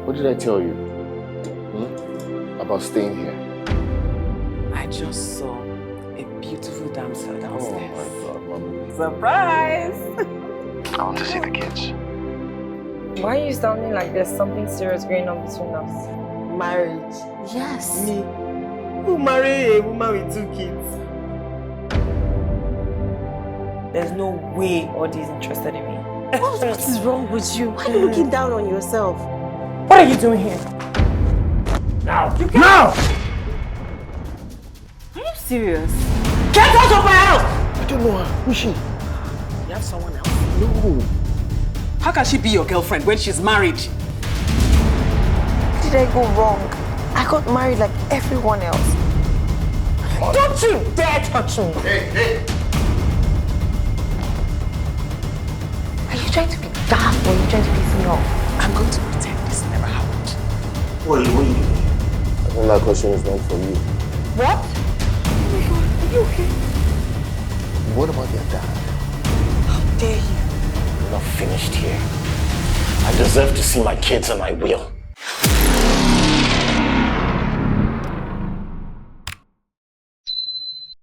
What did I tell you? About staying here? I just saw a beautiful damsel downstairs. Oh my God, Mommy. Surprise! I want to see the kids. Why are you sounding like there's something serious going on between us? Marriage? Yes. Me? Who marry a woman with 2 kids? There's no way Odi's interested in me. What is wrong with you? Why are you looking down on yourself? What are you doing here? Now! Now! Are you serious? Get out of my house! I don't know her. Who is she? You have someone else? No. How can she be your girlfriend when she's married? Did I go wrong? I got married like everyone else. Don't you dare touch me! Hey! Are you trying to be daft or are you trying to piss me off? I'm going to pretend this never happened. What are you doing? I think that question is meant for you. What? Oh my God, are you okay? What about your dad? How dare you? I'm not finished here. I deserve to see my kids and I will.